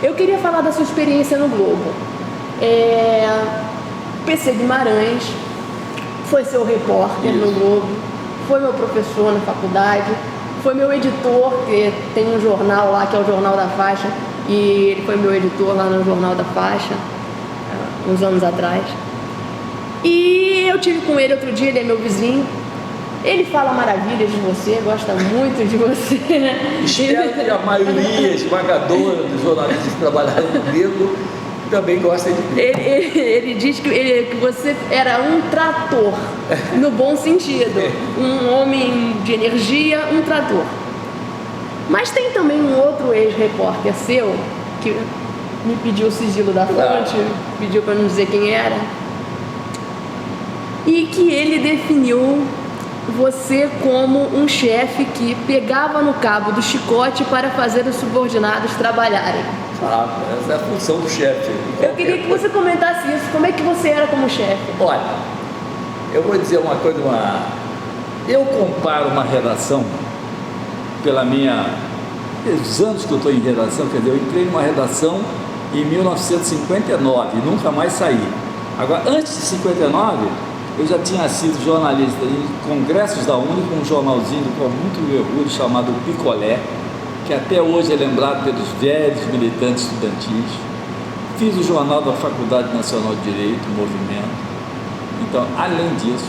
Eu queria falar da sua experiência no Globo. PC Guimarães foi seu repórter no Globo, foi meu professor na faculdade, foi meu editor, que tem um jornal lá que é o Jornal da Faixa, e ele foi meu editor lá no Jornal da Faixa, uns anos atrás. E eu tive com ele outro dia, ele é meu vizinho. Ele fala maravilhas de você, gosta muito de você, né? Espero que a maioria esmagadora dos jornalistas que trabalharam comigo também gostem de mim. Ele diz que você era um trator, no bom sentido. Um homem de energia, um trator. Mas tem também um outro ex-repórter seu, que me pediu o sigilo da fonte, pediu para não dizer quem era, e que ele definiu você como um chefe que pegava no cabo do chicote para fazer os subordinados trabalharem. Essa é a função do chefe. Eu queria que você comentasse isso, como é que você era como chefe? Olha, eu vou dizer uma coisa, eu comparo uma redação pelos anos que eu estou em redação, quer dizer, eu entrei numa redação em 1959 e nunca mais saí. Agora, antes de 59, eu já tinha sido jornalista em congressos da UNE, com um jornalzinho com muito orgulho chamado Picolé, que até hoje é lembrado pelos velhos militantes estudantis. Fiz o jornal da Faculdade Nacional de Direito, Movimento. Então, além disso,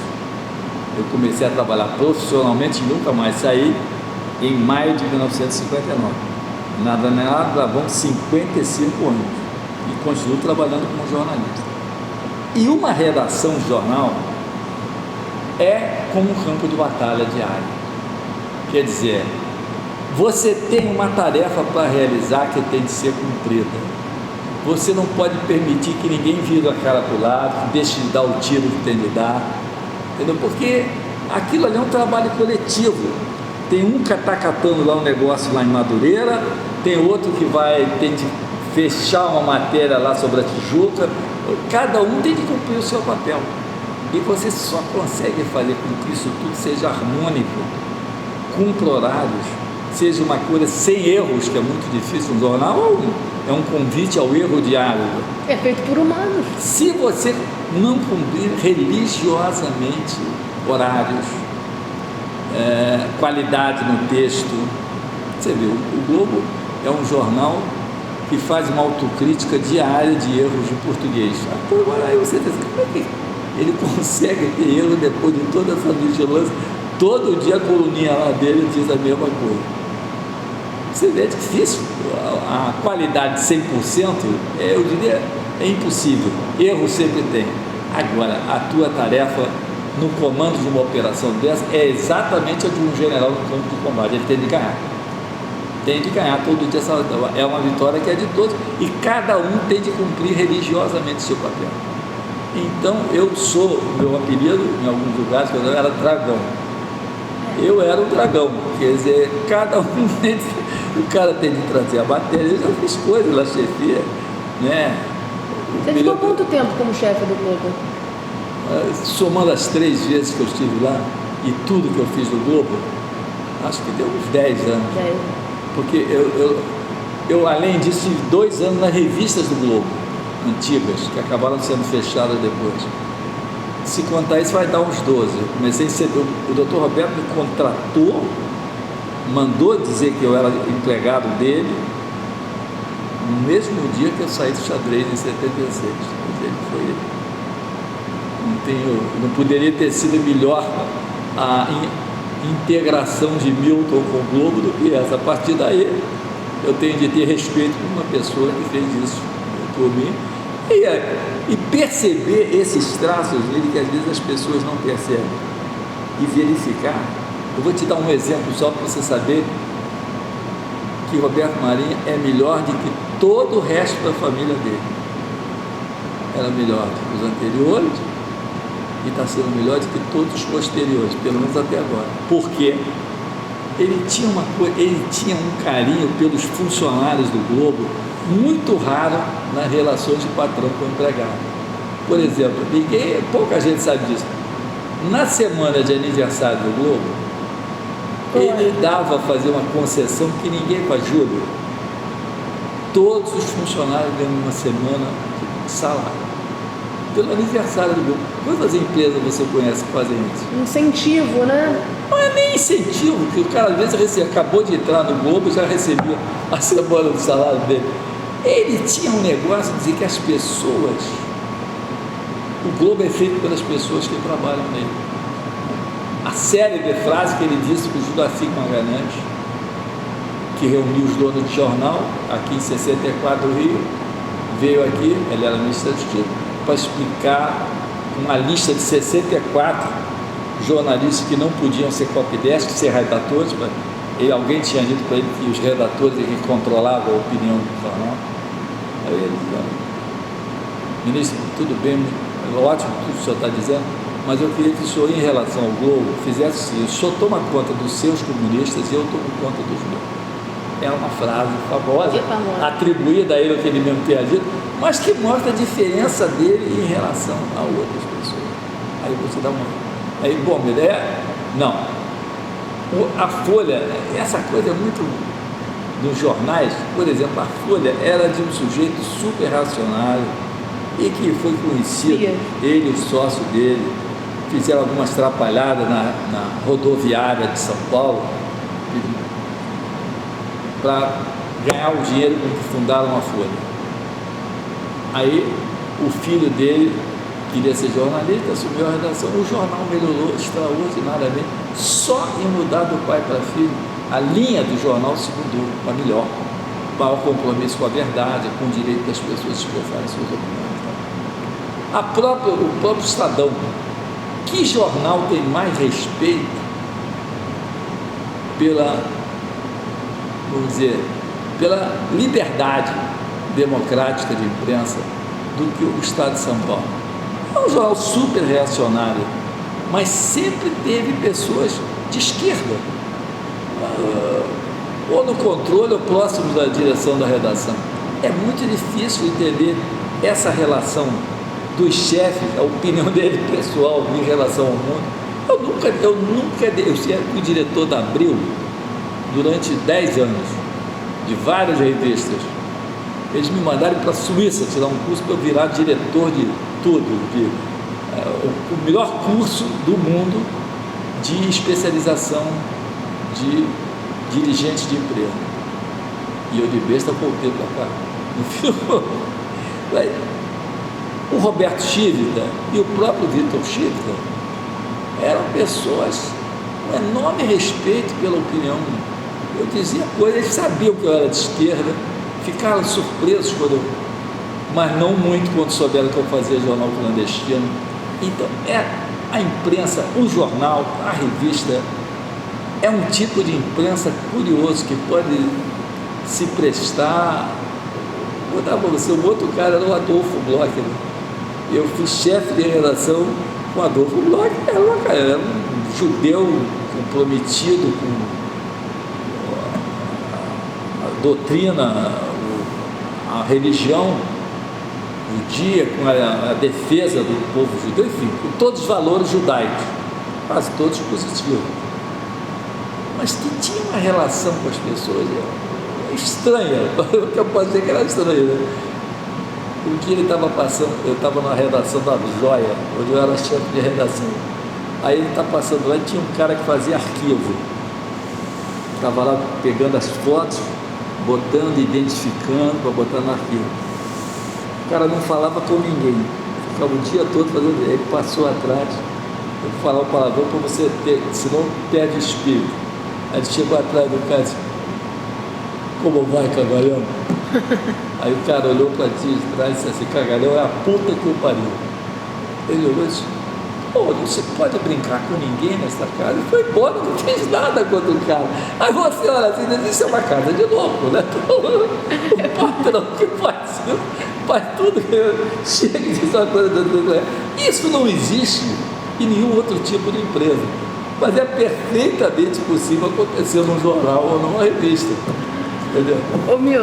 eu comecei a trabalhar profissionalmente e nunca mais saí em maio de 1959. Nada, vão 55 anos e continuo trabalhando como jornalista. E uma redação de jornal é como um campo de batalha diário. Quer dizer, você tem uma tarefa para realizar que tem de ser cumprida. Você não pode permitir que ninguém vire a cara para o lado, que deixe de dar o tiro que tem de dar, entendeu? Porque aquilo ali é um trabalho coletivo. Tem um que está catando lá um negócio lá em Madureira, tem outro que tem de fechar uma matéria lá sobre a Tijuca. Cada um tem de cumprir o seu papel. E você só consegue fazer com que isso tudo seja harmônico, cumpra horários, seja uma coisa sem erros, que é muito difícil no jornal, é um convite ao erro diário. É feito por humanos. Se você não cumprir religiosamente horários, qualidade no texto, você vê, o Globo é um jornal que faz uma autocrítica diária de erros de português. Agora aí você diz, como é que ele consegue ter erro depois de toda essa vigilância? Todo dia a coluninha lá dele diz a mesma coisa. Você vê, é difícil. A qualidade 100%, eu diria, é impossível. Erro sempre tem. Agora, a tua tarefa no comando de uma operação dessa é exatamente a de um general no campo de combate. Ele tem de ganhar. Tem de ganhar todo dia. É uma vitória que é de todos. E cada um tem de cumprir religiosamente seu papel. Então, meu apelido, em alguns lugares, quando eu era dragão. Eu era o dragão, quer dizer, cada um o cara tem de trazer a matéria. Eu já fiz coisas lá, chefia, né? Você ficou quanto tempo como chefe do Globo? Somando as 3 vezes que eu estive lá e tudo que eu fiz no Globo, acho que deu uns 10 anos. 10 anos. Porque eu, além disso, tive 2 anos nas revistas do Globo, antigas, que acabaram sendo fechadas depois. Se contar isso, vai dar uns 12. Eu comecei a ser. O doutor Roberto me contratou, mandou dizer que eu era empregado dele, no mesmo dia que eu saí do xadrez, em 76. Ele foi. Não poderia ter sido melhor a integração de Milton com o Globo do que essa. A partir daí, eu tenho de ter respeito por uma pessoa que fez isso por mim. E perceber esses traços dele que às vezes as pessoas não percebem e verificar. Eu vou te dar um exemplo só para você saber que Roberto Marinho é melhor do que todo o resto da família dele. Era melhor do que os anteriores e está sendo melhor do que todos os posteriores, pelo menos até agora. Por quê? Ele tinha um carinho pelos funcionários do Globo muito raro nas relações de patrão com empregado. Por exemplo, pouca gente sabe disso. Na semana de aniversário do Globo, ele dava a fazer uma concessão que ninguém faz, Júlio. todos os funcionários ganham uma semana de salário. Pelo aniversário do Globo. Quantas empresas você conhece que fazem isso? Incentivo, né? Não é nem incentivo, porque o cara às vezes acabou de entrar no Globo e já recebia a semana do salário dele. Ele tinha um negócio de dizer que as pessoas, o Globo é feito pelas pessoas que trabalham nele. A célebre frase que ele disse para o Judafim Magalhães, que reuniu os donos de jornal, aqui em 64 do Rio, veio aqui, ele era ministro da Justiça, para explicar uma lista de 64 jornalistas que não podiam ser copydesk, ser redatores, alguém tinha dito para ele que os redatores que controlavam a opinião do jornal. Aí ele disse: ministro, tudo bem, ótimo tudo que o senhor está dizendo, mas eu queria que o senhor, em relação ao Globo, fizesse assim: o senhor toma conta dos seus comunistas e eu tomo conta dos meus. É uma frase famosa, atribuída a ele, o que ele mesmo tinha dito, mas que mostra a diferença dele em relação a outras pessoas. Aí você dá uma... Aí, bom, a ideia... Não. A Folha, essa coisa é muito... Nos jornais, por exemplo, a Folha era de um sujeito super racionário e que foi conhecido, ele e o sócio dele, fizeram algumas trapalhadas na rodoviária de São Paulo, para ganhar o dinheiro com que fundaram a Folha. Aí o filho dele queria ser jornalista, assumiu a redação. O jornal melhorou extraordinariamente, só em mudar do pai para filho. A linha do jornal se mudou para melhor, maior compromisso com a verdade, com o direito das pessoas expressarem suas opiniões. O próprio Estadão, que jornal tem mais respeito pela, vamos dizer, pela liberdade democrática de imprensa do que o Estado de São Paulo? É um jornal super reacionário, mas sempre teve pessoas de esquerda, ou no controle ou próximos da direção da redação. É muito difícil entender essa relação dos chefes, a opinião dele pessoal em relação ao mundo. Eu fui diretor da Abril durante 10 anos, de várias revistas. Eles me mandaram para a Suíça tirar um curso para eu virar diretor de tudo, o melhor curso do mundo de especialização de dirigentes de empresa. E eu de besta voltei para cá. No fim, o Roberto Chivita e o próprio Vitor Chivita eram pessoas com enorme respeito pela opinião. Eu dizia coisas, eles sabiam que eu era de esquerda, ficaram surpresos mas não muito quando souberam que eu fazia jornal clandestino. Então, a imprensa, o jornal, a revista, é um tipo de imprensa curioso que pode se prestar. Vou dar para você, o outro cara era o Adolfo Bloch. Eu fui chefe de redação com o Adolfo Bloch, era um judeu comprometido com a doutrina, a religião judia, com a defesa do povo judeu, enfim, com todos os valores judaicos, quase todos positivos, mas que tinha uma relação com as pessoas estranha, eu posso dizer que era estranha, né? Um dia ele estava passando, eu estava na redação da Joia, onde eu era chefe de redação, aí ele está passando lá e tinha um cara que fazia arquivo, estava lá pegando as fotos, botando, identificando, para botar no arquivo. O cara não falava com ninguém, ficava o dia todo fazendo, ele passou atrás, eu vou falar o palavrão para você ter, senão perde o espírito. Aí ele chegou atrás do cara e disse: como vai, cagalhão? Aí o cara olhou para trás e disse assim: cagalhão é a puta que o pariu. Ele olhou e disse: pô, não se pode brincar com ninguém nessa casa. E foi embora, não fez nada contra o cara. Aí você olha assim, isso é uma casa de louco, né? O patrão que faz tudo, chega e diz uma coisa. Isso não existe em nenhum outro tipo de empresa, mas é perfeitamente possível acontecer num jornal ou numa revista, entendeu? Ô, Milton,